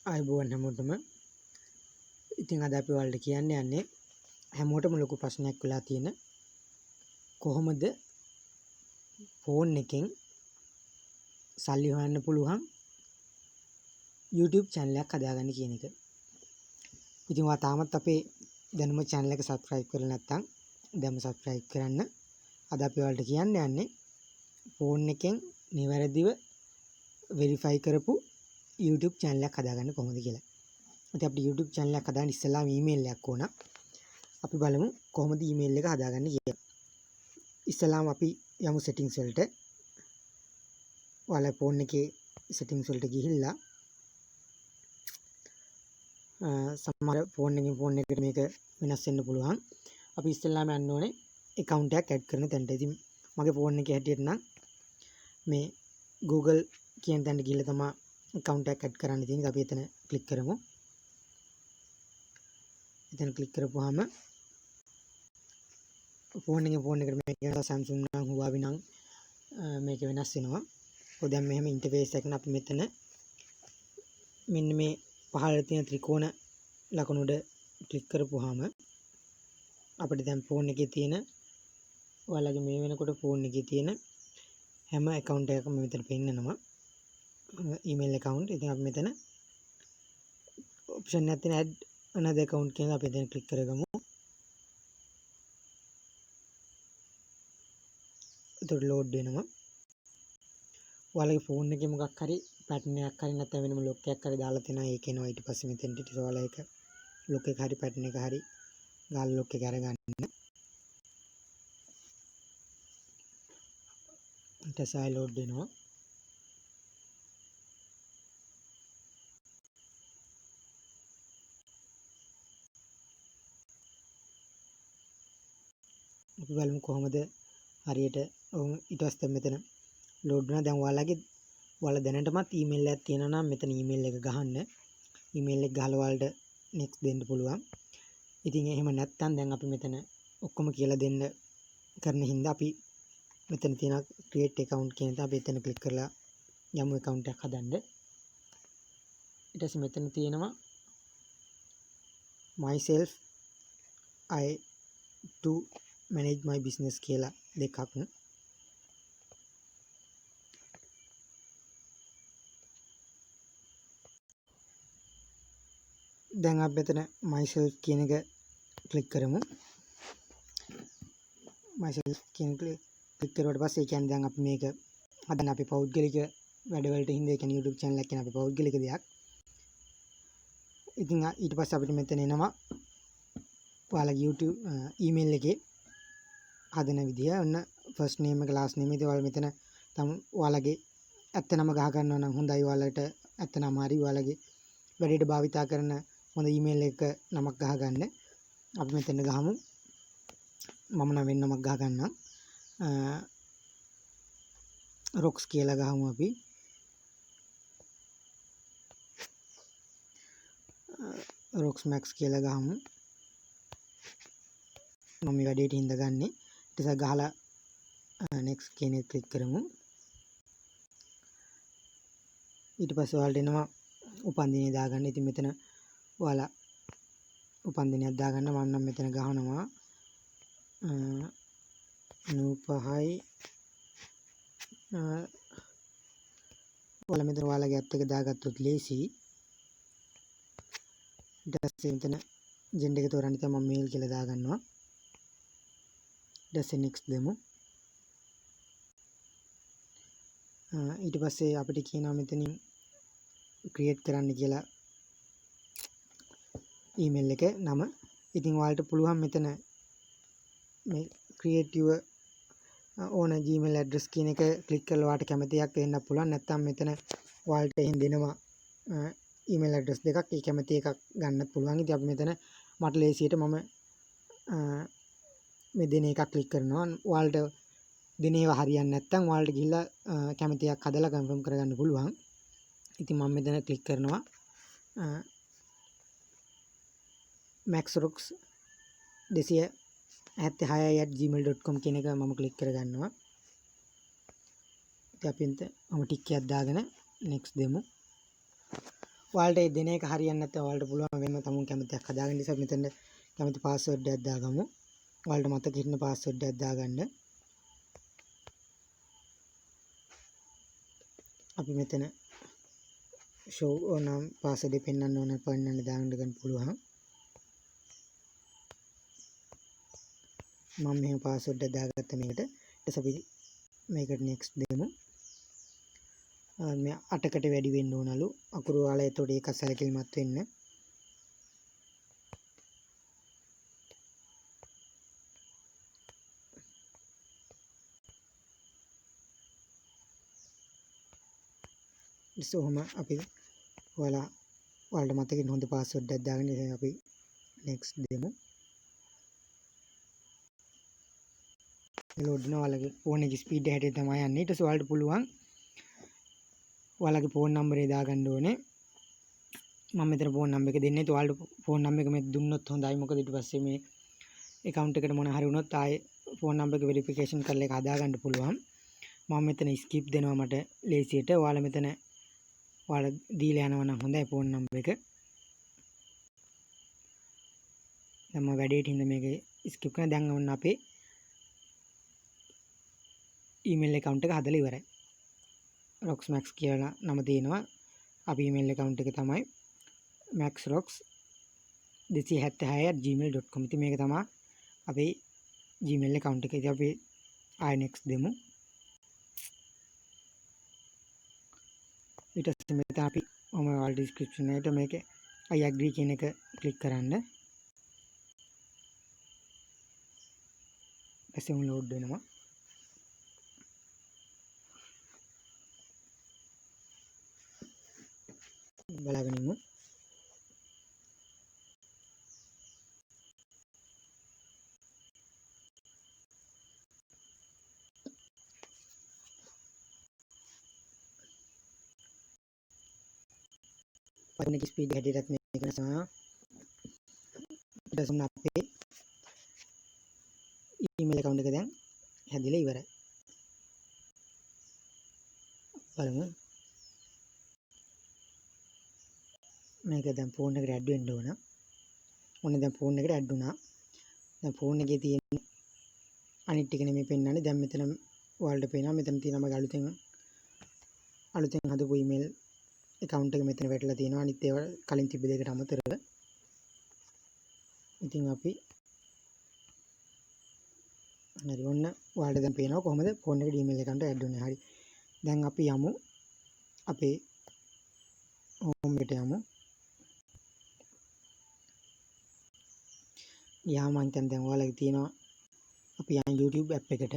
ආයුබෝවන් හැමෝටම. ඉතින් අද අපි ඔයාලට කියන්න යන්නේ හැමෝටම ලොකු ප්‍රශ්නයක් වෙලා තියෙන කොහොමද ෆෝන් එකෙන් සල්ලි හොයන්න පුළුවන් YouTube channel එකක් හදාගන්න කියන එක. ඉතින් ඔයා තාමත් අපේ දැනුම channel එක subscribe කරලා නැත්නම් දැන්ම subscribe කරන්න. අද අපි ඔයාලට කියන්න යන්නේ ෆෝන් එකෙන් නිවැරදිව verify කරපු YouTube channel එකක් හදාගන්න කොහොමද කියලා. ඉතින් අපිට YouTube channel එකක් හදාගන්න ඉස්සෙල්ලාම email එකක් ඕන. අපි බලමු කොහොමද email එක හදාගන්නේ කියලා. ඉස්සෙල්ලාම අපි යමු settings වලට. ඔයාලා ෆෝන් එකේ settings වලට ගිහිල්ලා සමහර ෆෝන් එකකින් ෆෝන් එකකට මේක වෙනස් වෙන්න පුළුවන්. අපි ඉස්සෙල්ලාම යන්න ඕනේ account එකක් add කරන තැනට. ඉතින් මගේ ෆෝන් එකේ හැටියට නම් මේ Google කියන තැනට ගිහිල්ලා තමයි account එකක් add කරන්න තියෙන්නේ. අපි එතන click කරමු. එතන click කරපුවාම ෆෝන් එකට මේක Samsung නම් Huawei නම් මේක වෙනස් වෙනවා. ඔය දැන් මෙහෙම ඉන්ටර්ෆේස් එකක් අපි මෙතන මෙන්න මේ පහළ තියෙන ත්‍රිකෝණ ලකුණු උඩ ක්ලික් කරපුවාම අපිට දැන් ෆෝන් එකේ තියෙන ඔයාලගේ මේ වෙනකොට ෆෝන් එකේ තියෙන හැම account එකක්ම මෙතන පෙන්නනවා. email account. ඉතින් අපි මෙතන option එකක් තියෙන add another account කියන අපි එතන ක්ලික් කරගමු. එතකොට load වෙනවා. ඔයාලගේ ෆෝන් එකේ මොකක් හරි පැටර්න් එකක් හරි නැත්නම් වෙනම ලොක් එකක් හරි දාලා තියෙනවා. ඒක එනවා ඊට පස්සේ මෙතෙන්ට ඊට ඔයාලා ඒක ලොක් එක හරි පැටර්න් එක හරි ගාලා ලොක් එක අරගන්න. ඊට පස්සේ load වෙනවා. අපි බලමු කොහොමද හරියට ඊට පස්සේ මෙතන load වෙනවා. දැන් ඔයාලා දැනටමත් email එකක් තියෙනවා නම් මෙතන email එක ගහන්න. email එක ගහලා ඔයාලට next දෙන්න පුළුවන්. ඉතින් එහෙම නැත්නම් දැන් අපි මෙතන ඔක්කොම කියලා දෙන්න කරන හින්දා අපි මෙතන තියෙන create account කියන එක අපි එතන click කරලා යමු account එකක් හදන්න. ඊට පස්සේ මෙතන තියෙනවා myself I to manage my business කියලා දෙකක්. දැන් අපි මෙතන myself කියන එක ක්ලික් කරමු. myself කියන ක්ලික් කරුවාට පස්සේ ඒ කියන්නේ දැන් අපි මේක හදන්න අපි පෞද්ගලික වැඩවලට හින්දා ඒ කියන්නේ YouTube channel එක කියන අපි පෞද්ගලික දෙයක්. ඉතින් ඊට පස්සේ අපිට මෙතන එනවා ඔයාලගේ YouTube email එකේ හදන විදිය. ඔන්න first name එක last name එක ඔයාලා මෙතන ඔයාලගේ ඇත්ත නම ගහ ගන්නවා නම් හොඳයි. ඔයාලට ඇත්ත නම හරි ඔයාලගේ වැඩේට භාවිතා කරන හොඳ ඊමේල් එක නමක් ගහ ගන්න. අපි මෙතන ගහමු. මම නම් වෙන නමක් ගහ ගන්නම්. රොක්ස් කියලා ගහමු අපි. රොක්ස් මැක්ස් කියලා ගහමු. මම මේ වැඩේට හින්දා ගන්නෙ. ඊට පස්සේ ගහලා next කියන එක ක්ලික් කරමු. ඊට පස්සේ ඔයාලට එනවා උපන්දිනය දාගන්න. ඉතින් මෙතන ඔයාලා උපන්දිනයක් දාගන්න. මම නම් මෙතන ගහනවා 95 ඔයාලා මෙතන ඔයාලගේ ඇත් එක දාගත්තොත් ලේසි. ඊට පස්සේ මෙතන ජෙන්ඩර් එක තෝරන්න ඉතින් මම මේල් කියලා දාගන්නවා. ඊට පස්සේ next දෙමු. ඊට පස්සේ අපිට කියනවා මෙතනින් create කරන්න කියලා email එක නම. ඉතින් ඔයාලට පුළුවන් මෙතන මේ create your own gmail address කියන එක ක්ලික් කරලා ඔයාලට කැමති එකක් දෙන්න පුළුවන්. නැත්නම් මෙතන ඔයාලට එහෙන් දෙනවා email address දෙකක්. ඒ කැමති එකක් ගන්න පුළුවන්. ඉතින් අපි මෙතන මට ලේසියට මම මේ දෙන එකක් ක්ලික් කරනවා. ඔයාලට දෙන ඒවා හරියන්නේ නැත්නම් ඔයාලට ගිහිල්ලා කැමති එකක් හදලා කන්ෆර්ම් කරගන්න පුළුවන්. ඉතින් මම මෙතන ක්ලික් කරනවා maxrox 276@gmail.com කියන එක මම ක්ලික් කරගන්නවා. ඉතින් අපි මම ටික් එකක් දාගෙන next දෙමු. ඔයාලට ඒ දෙන එක හරියන්නේ නැත්නම් ඔයාලට පුළුවන් වෙන තමුන් කැමතියක් හදාගන්න නිසා මෙතන කැමති පාස්වර්ඩ් එකක් දාගමු. ඔයාලට මතක හිටින පාස්වර්ඩ් එකක් දාගන්න. අපි මෙතන show නම් පාස්වර්ඩ් එක පෙන්වන්න ඕන පෙන්වන්න දාන්න ගන්න පුළුවන්. මම මෙහෙම පාස්වර්ඩ් එක දාගත්ත මේකට. ඊට පස්සේ අපි මේකට next දෙමු. මේ 8කට වැඩි වෙන්න ඕනලු අකුරු වල. එතකොට ඒක සැලකිලිමත් වෙන්න. ඉස්සොහොම අපි ඔයාලට මතකින් හොඳ පාස්වර්ඩ් එකක් දාගෙන ඉතින් අපි next දෙමු. ලෝඩ් වෙනවා. ඔයාලගේ ෆෝන් එකේ ස්පීඩ් එක හැටියට තමයි යන්නේ. ඊට පස්සේ ඔයාලට පුළුවන් ඔයාලගේ ෆෝන් නම්බරේ දාගන්න ඕනේ. මම මෙතන ෆෝන් නම්බර් එක දෙන්නේ. ඔයාලට ෆෝන් නම්බර් එක මේ දුන්නොත් හොඳයි. මොකද ඊට පස්සේ මේ account එකට මොන හරි වුණොත් ආයේ ෆෝන් නම්බර් එක වෙරිෆිකේෂන් කරලා ඒක හදාගන්න පුළුවන්. මම මෙතන skip දෙනවා මට ලේසියට. ඔයාලා මෙතන ඔයාලා දීලා යනවා නම් හොඳයි ෆෝන් නම්බර් එක. දැන් මම වැඩේට හින්දා මේක skip කරන. දැන් ඔන්න අපේ email account එක හදලා ඉවරයි. roxmax කියලා නම තියෙනවා. අපි email account එක තමයි maxrox276@gmail.com. ඉතින් මේක තමයි අපේ Gmail account එක. ඉතින් අපි next දෙමු. ඊට පස්සේ මෙතන අපි ඔයාලා description එකට මේකේ I agree කියන එක ක්ලික් කරන්න. ඊපස්සේ ලෝඩ් වෙනවා. බලාගෙන ඉමු. පරිණක ස්පීඩ් හැටියටත් මේක නිසා ඊට අපේ ඊමේල් account එක දැන් හැදිලා ඉවරයි. බලමු. මේක දැන් ෆෝන් එකට ඇඩ් වෙන්න ඕන. ඔන්න දැන් ෆෝන් එකට ඇඩ් වුණා. දැන් ෆෝන් එකේ තියෙන අනිත් ටික නෙමෙයි පෙන්වන්නේ. දැන් මෙතන ඔයාලට පේනවා මෙතන තියෙනවා මගේ අලුතෙන් හදපු ඊමේල් account එක මෙතන වැටලා තියෙනවා. අනිත් ඒවා කලින් තිබ්බ දෙයකට අමතරව. ඉතින් අපි හරි ඔන්න ඔයාලට දැන් පේනවා කොහොමද ෆෝන් එකට ඊමේල් account එක ඇඩ් වෙන්නේ. හරි. දැන් අපි යමු අපේ home එකට යමු. යාම අන්තෙන් දැන් ඔයාලගේ තියෙනවා අපි යන YouTube app එකට.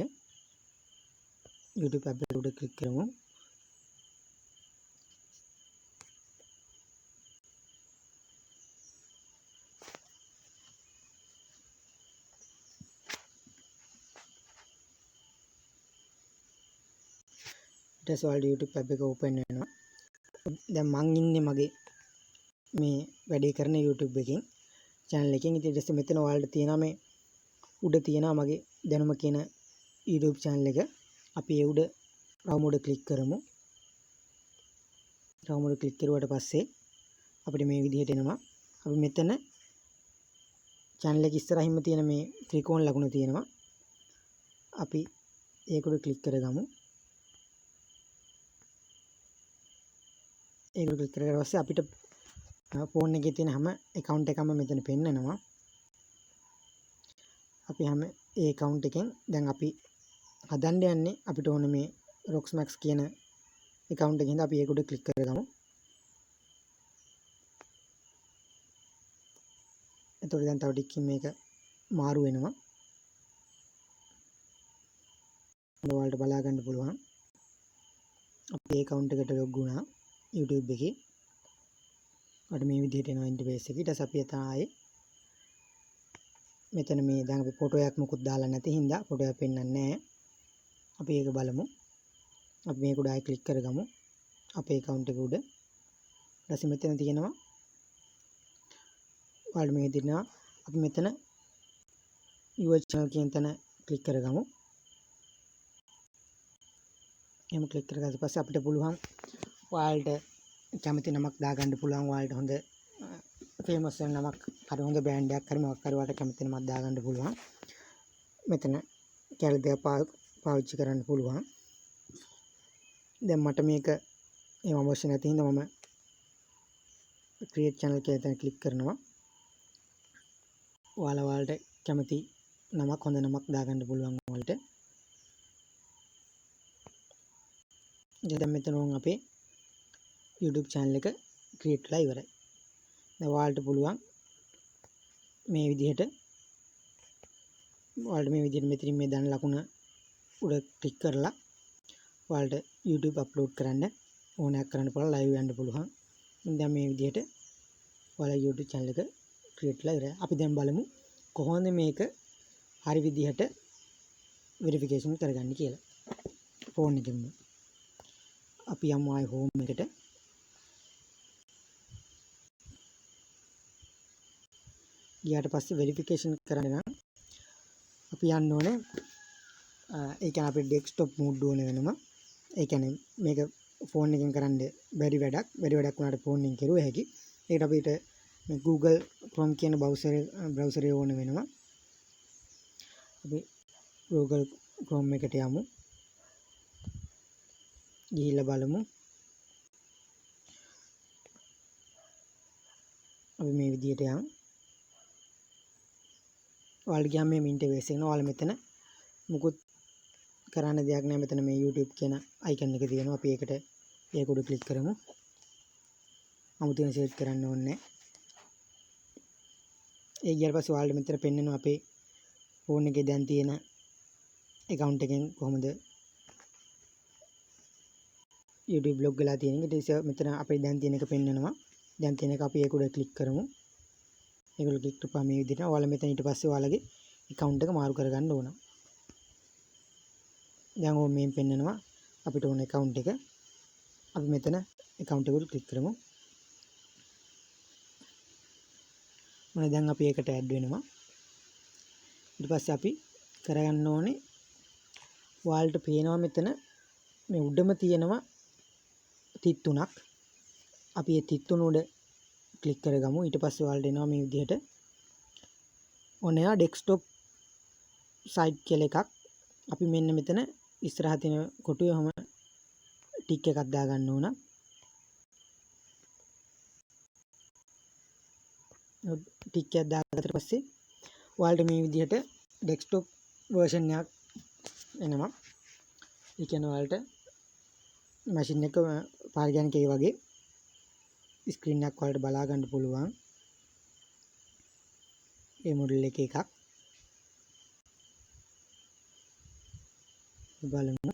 YouTube app එකට උඩ ක්ලික් කරමු. ඊට පස්සේ ඔයාලට YouTube app එක open වෙනවා. දැන් මං ඉන්නේ මගේ මේ වැඩේ කරන YouTube එකකින් channel එකකින්. ඉතින් ඊට පස්සේ මෙතන ඔයාලට තියෙනවා මේ උඩ තියෙනවා මගේ දැනුම කියන YouTube channel එක. අපි ඒ උඩ රවුම උඩ ක්ලික් කරමු. රවුම උඩ ක්ලික් කරුවාට පස්සේ අපිට මේ විදිහට එනවා. අපි මෙතන channel එක ඉස්සරහින්ම තියෙන මේ ත්‍රිකෝණ ලකුණ තියෙනවා. අපි ඒක උඩ ක්ලික් කරගමු. ඒක උඩ ක්ලික් කරලා පස්සේ අපිට ෆෝන් එකේ තියෙන හැම account එකක්ම මෙතන පෙන්නනවා. අපි හැම ඒ account එකෙන් දැන් අපි හදන්න යන්නේ අපිට ඕන මේ roxmax කියන account එකෙන් අපි ඒක උඩ ක්ලික් කරගමු. එතකොට දැන් තව ටිකකින් මේක මාරු වෙනවා. ඔයාලට බලා ගන්න පුළුවන්. අපේ account එකට log වුණා YouTube එකේ. අපිට මේ විදිහට එනවා ඉන්ටර්ෆේස් එක. ඊට පස්සේ අපි ආයේ මෙතන මේ දැන් අපි ෆොටෝ එකක් මොකුත් දාලා නැති හින්දා ෆොටෝ එක පෙන්වන්නේ නැහැ. අපි ඒක බලමු. අපි මේක උඩ ආයෙ ක්ලික් කරගමු. අපේ account එක උඩ. ඊට පස්සේ මෙතන තියෙනවා ඔයාලට මේ දෙනවා. අපි මෙතන your channel කියන තැන ක්ලික් කරගමු. එහෙම ක්ලික් කරගත්ත පස්සේ අපිට පුළුවන් ඔයාලට කැමති නමක් දාගන්න පුළුවන් ඔයාලට හොඳ ෆේමස් වෙන නමක් හරි හොඳ බ්‍රෑන්ඩ් එකක් හරි මොකක් හරි ඔයාලට කැමති නමක් දාගන්න පුළුවන් මෙතන කැලේ දෙක පාවිච්චි කරන්න පුළුවන් දැන් මට මේක එහෙම අවශ්‍ය නැති හින්දා මම ක්‍රියේට් channel කියලා එතන ක්ලික් කරනවා ඔයාලට කැමති නමක් හොඳ නමක් දාගන්න පුළුවන් ඔයාලට දැන් මෙතන අපේ YouTube channel එක ක්‍රියේට් වෙලා ඉවරයි දැන් ඔයාලට පුළුවන් මේ විදිහට මෙතනින් මේ දන ලකුණ උඩ ක්ලික් කරලා ඔයාලට YouTube අප්ලෝඩ් කරන්න ඕනෑක් කරන්න පුළුවන් ලයිව් යන්න පුළුවන් දැන් මේ විදිහට ඔයාලා YouTube channel එක ක්‍රියේට් වෙලා ඉවරයි අපි දැන් බලමු කොහොමද මේක හරි විදිහට වෙරිෆිකේෂන් කරගන්නේ කියලා ෆෝන් එකෙන් අපි යමු ආයි හෝම් එකට ගියාට පස්සේ වෙරිෆිකේෂන් කරන්න නම් අපි යන්න ඕනේ ඒ කියන්නේ අපේ ඩෙස්ක්ටොප් මෝඩ් ඕන වෙනවා ඒ කියන්නේ මේක ෆෝන් එකෙන් කරන්න බැරි වැඩක් වුණාට ෆෝන් එකෙන් කරුවා හැකි ඒකට අපිට මේ Google Chrome කියන බ්‍රවුසර් එක ඕන වෙනවා අපි Google Chrome එකට යමු ගිහිල්ලා බලමු අපි මේ විදිහට යමු ඔයාලට ගියාම මේ ඉන්ටර්ෆේස් එක ඔයාලා මෙතන මුකුත් කරන්න දෙයක් නැහැ මෙතන මේ YouTube කියන අයිකන් එක තියෙනවා අපි ඒකට ඒක උඩ ක්ලික් කරමු 아무තෙන් සර්ච් කරන්න ඕනේ ඒ ගියාට පස්සේ ඔයාලට මෙතන පෙන්නනවා අපේ ෆෝන් එකේ දැන් තියෙන account එකෙන් කොහොමද YouTube log වෙලා තියෙන එක ඊට පස්සේ මෙතන අපේ දැන් තියෙන එක පෙන්නනවා දැන් තියෙන එක අපි ඒක උඩ ක්ලික් කරමු ඒක උඩ ක්ලික් කරපුවා මේ විදිහට ඔයාලා මෙතන ඊට පස්සේ ඔයාලගේ account එක මාරු කරගන්න ඕන දැන් ඕම මේ පෙන්නනවා අපිට ඕන account එක අපි මෙතන account එක උඩ ක්ලික් කරමු මොන දැන් අපි ඒකට ඇඩ් වෙනවා ඊට පස්සේ අපි කරගන්න ඕනේ ඔයාලට පේනවා මෙතන මේ උඩම තියෙනවා තිත් තුනක් අපි ඒ තිත් තුන උඩ ක්ලික් කරගමු ඊට පස්සේ ඔයාලට එනවා මේ විදිහට ඔනවා ඩෙස්ක්ටොප් සයිට් කියලා එකක් අපි මෙන්න මෙතන ඉස්සරහ තියෙන කොටුවේ හැම ටික් එකක් දාගන්න ඕන ටික් එකක් දාගත්තට පස්සේ ඔයාලට මේ විදිහට ඩෙස්ක්ටොප් version එකක් එනවා ඒ කියන්නේ ඔයාලට මැෂින් එක පාරගණක ඒ වගේ ස්ක්‍රීන් එකක් ඔයාලට බලා ගන්න පුළුවන් ඒ මොඩල් එකක් බලමු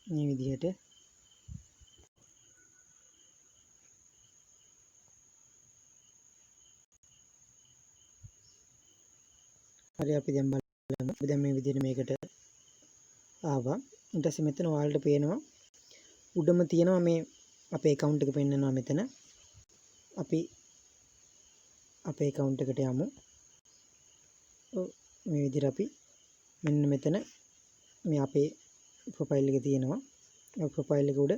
මේ විදිහට හරි අපි දැන් බලමු අපි දැන් මේ විදිහට මේකට ආවා ඊට පස්සේ මෙතන ඔයාලට පේනවා උඩම තියෙනවා මේ අපේ account එක පෙන්නනවා මෙතන අපි අපේ account එකට යමු මේ විදිහට අපි මෙන්න මෙතන මේ අපේ ප්‍රොෆයිල් එක තියෙනවා ඒ ප්‍රොෆයිල් එක උඩ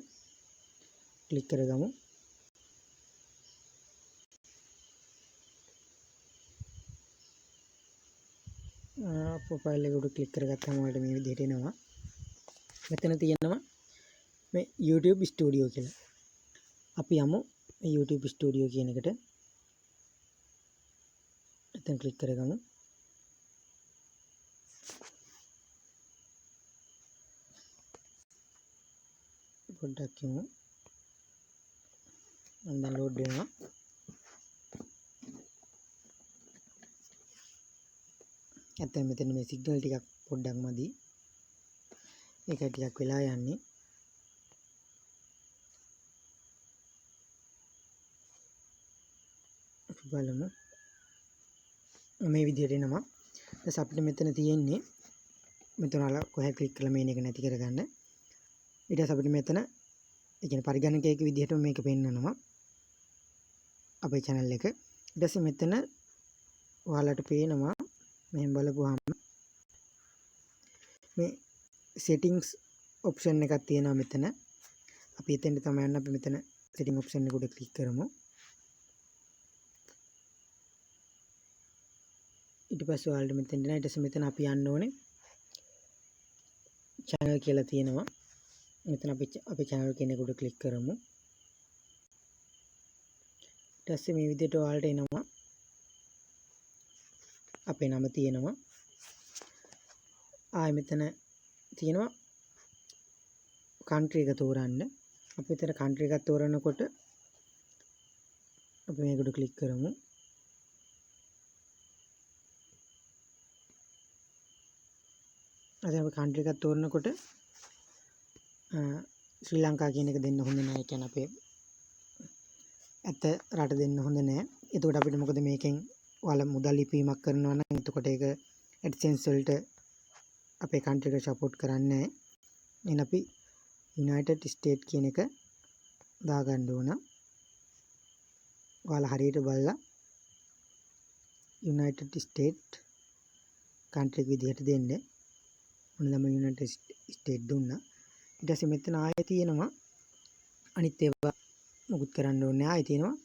ක්ලික් කරගමු ප්‍රොෆයිල් එක උඩ ක්ලික් කරගත්තාම ඔයාලට මේ විදිහට එනවා මෙතන තියෙනවා මේ YouTube Studio කියලා අපි යමු මේ YouTube Studio කියන එකට එතන ක්ලික් කරගමු පොඩ්ඩක් යමු දැන් ලෝඩ් වෙනවා ඇත්තට මෙතන මේ සිග්නල් ටිකක් පොඩ්ඩක් මදි ඒක ටිකක් වෙලා යන්නේ බලමු මේ විදිහට එනවා ඊට අපිට මෙතන තියෙන්නේ මෙතන කොහෙද ක්ලික් කරලා මේන එක නැති කරගන්න ඊට පස්සේ අපිට මෙතන ඒ කියන්නේ පරිගණකයක විදිහට මේක පෙන්නනවා අපේ channel එක ඊට පස්සේ මෙතන ඔයාලට පේනවා මෙහෙම බලපුවාම මේ settings ඔප්ෂන් එකක් තියෙනවා මෙතන. අපි එතෙන්ට තමයි යන්න. අපි මෙතන setting option එක උඩ ක්ලික් කරමු. ඊට පස්සේ ඔයාලට මෙතෙන්ට එනවා. ඊට පස්සේ මෙතන අපි යන්න ඕනේ channel කියලා තියෙනවා. මෙතන අපි channel කියන එක උඩ ක්ලික් කරමු. ඊට පස්සේ මේ විදිහට ඔයාලට එනවා. අපේ නම තියෙනවා. ආයෙ මෙතන තියෙනවා country එක තෝරන්න. අපි මෙතන country එකක් තෝරනකොට අපි මේක උඩ ක්ලික් කරමු. අද අපි country එකක් තෝරනකොට ශ්‍රී ලංකා කියන එක දෙන්න හොඳ නැහැ. ඒ කියන්නේ අපේ ඇත්ත රට දෙන්න හොඳ නැහැ. එතකොට අපිට මොකද මේකෙන් ඔයාලා මුදල් ලිපීමක් කරනවා නම් එතකොට ඒක AdSense වලට අපේ country එක support කරන්නේ නැහැ. එහෙනම් අපි United States කියන එක දාගන්න ඕන. ඔයාලා හරියට බලලා United States country එක විදිහට දෙන්න. මොනදම United States දුන්නා. ඊට පස්සේ මෙතන ආයෙ තියෙනවා අනිත් ඒවා මොකුත් කරන්න ඕනේ නැහැ. ආයෙ තියෙනවා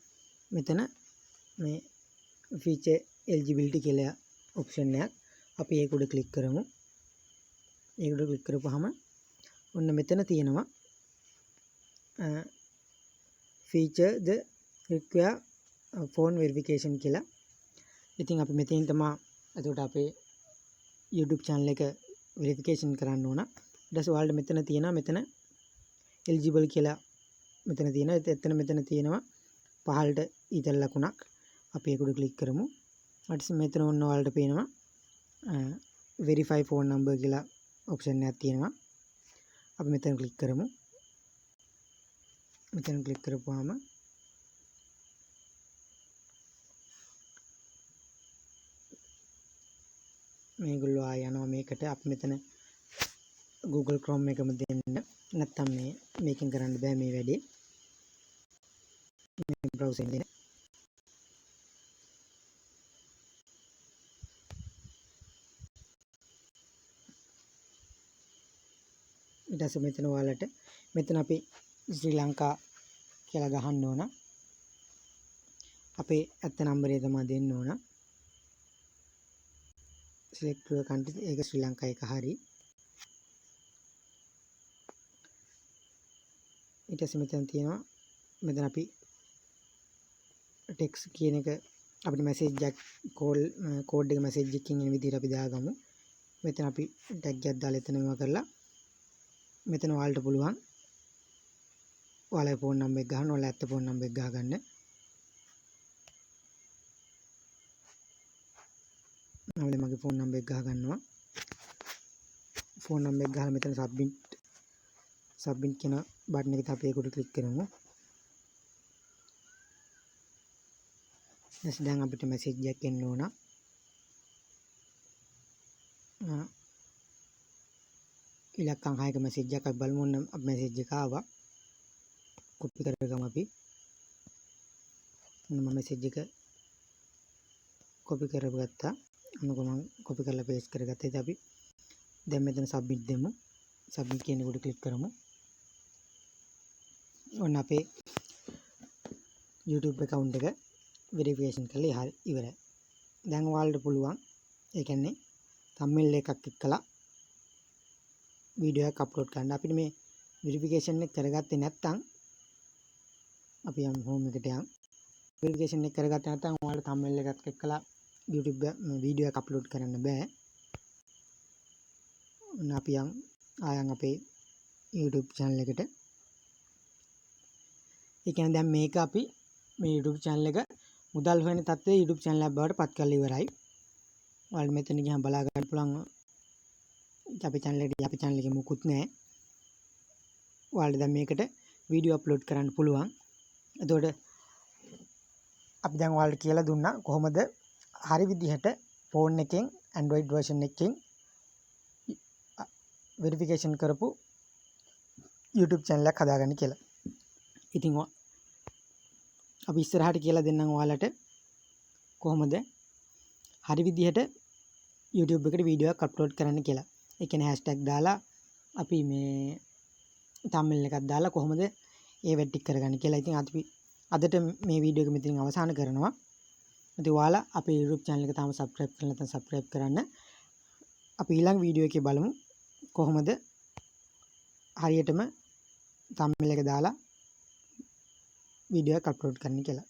මෙතන මේ feature eligibility කියලා ඔප්ෂන් එකක්. අපි ඒක උඩ ක්ලික් කරමු. ඒක උඩ ක්ලික් කරපුවාම ඔන්න මෙතන තියෙනවා feature the require phone verification කියලා. ඉතින් අපි මෙතෙන් තමයි එතකොට අපේ YouTube channel එක verification කරන්න ඕන. ඊට පස්සේ ඔයාලට මෙතන තියෙනවා මෙතන eligible කියලා මෙතන තියෙනවා. මෙතන තියෙනවා පහළට ඊතල ලකුණක්. අපි ඒක උඩ ක්ලික් කරමු. ඊට පස්සේ මෙතන ඔන්න ඔයාලට පේනවා verify phone number කියලා ඔප්ෂන් එකක් තියෙනවා. අපි මෙතන ක්ලික් කරමු. මෙතන ක්ලික් කරපුවාම මේගොල්ලෝ ආය යනවා මේකට. අපි මෙතන Google Chrome එකම දෙන්න. නැත්තම් මේකෙන් කරන්න බෑ මේ වැඩේ. මේ browser එකෙන් දෙන්න. ඊට පස්සේ මෙතන ඔයාලට මෙතන අපි ශ්‍රී ලංකා කියලා ගහන්න ඕන. අපේ ඇත්ත නම්බරය තමයි දෙන්න ඕන. select your country ඒක ශ්‍රී ලංකා එක හරි. ඊට පස්සේ මෙතන තියෙනවා මෙතන අපි text කියන එක අපිට message එකක් code එක message එකකින් එන විදිහට අපි දාගමු. මෙතන අපි tag එකක් දාලා එතනම කරලා මෙතන ඔයාලට පුළුවන් ඔයාලගේ ෆෝන් නම්බර් එක ගහන්න. ඔයාලා ඇත්ත ෆෝන් නම්බර් එක ගහගන්න. මම මගේ ෆෝන් නම්බර් එක ගහගන්නවා. ෆෝන් නම්බර් එක ගහලා මෙතන සබ්මිට් කියන බටන් එකට අපි ඒක උඩ ක්ලික් කරමු. දැන් අපිට මැසේජ් එකක් එන්න ඕන. ඉලක්කම් 6ක මැසේජ් එකක් අපි බලමු. ඔන්න මැසේජ් එක ආවා. කොපි කරගමු අපි. මම මැසේජ් එක කොපි කරගත්තා. අනුක මම කොපි කරලා පේස්ට් කරගත්තා. ඉතින් අපි දැන් මෙතන සබ්මිට් දෙමු. සබ්මිට් කියන එක උඩ ක්ලික් කරමු. ඔන්න අපේ YouTube account එක verification කරලා ඉවරයි. දැන් ඔයාලට පුළුවන් ඒ කියන්නේ thumbnail එකක් එක්කලා වීඩියෝ එකක් අප්ලෝඩ් කරන්න. අපිට මේ verification එක කරගත්තේ නැත්නම් අපි යම් home එකට යන් verification එක කරගත්තේ නැත්නම් ඔයාලට thumbnail එකක් එක්කලා YouTube වීඩියෝ එකක් අප්ලෝඩ් කරන්න බෑ. ඔන්න අපි ආයන් අපේ YouTube channel එකට. ඒ කියන්නේ දැන් මේක අපි මේ YouTube channel එක මුදල් හොයන තත්ත්වයේ YouTube channel එකක් බවට පත් කරලා ඉවරයි. ඔයාලට මෙතන ගිහම බලා ගන්න පුළුවන් අපේ channel එකේ මුකුත් නැහැ. ඔයාලට දැන් මේකට වීඩියෝ අප්ලෝඩ් කරන්න පුළුවන්. එතකොට අපි දැන් ඔයාලට කියලා දුන්නා කොහොමද හරි විදිහට ෆෝන් එකෙන් Android version එකකින් verification කරපු YouTube channel එකක් හදාගන්න කියලා. ඉතින් අපි ඉස්සරහට කියලා දෙන්නම් ඔයාලට කොහොමද හරි විදිහට YouTube එකට වීඩියෝ එකක් අප්ලෝඩ් කරන්න කියලා. ඒ කියන්නේ hashtag දාලා අපි මේ thumbnail එකක් දාලා කොහොමද ඒ වැඩ ටික කරගන්නේ කියලා. ඉතින් අදට මේ වීඩියෝ එක මෙතනින් අවසන් කරනවා. ඉතින් ඔයාලා අපේ YouTube channel එක තාම subscribe කරලා නැත්නම් subscribe කරන්න. අපි ඊළඟ වීඩියෝ එකේ බලමු කොහොමද හරියටම thumbnail එක දාලා වීඩියෝ එක අප්ලෝඩ් කරන්න කියලා.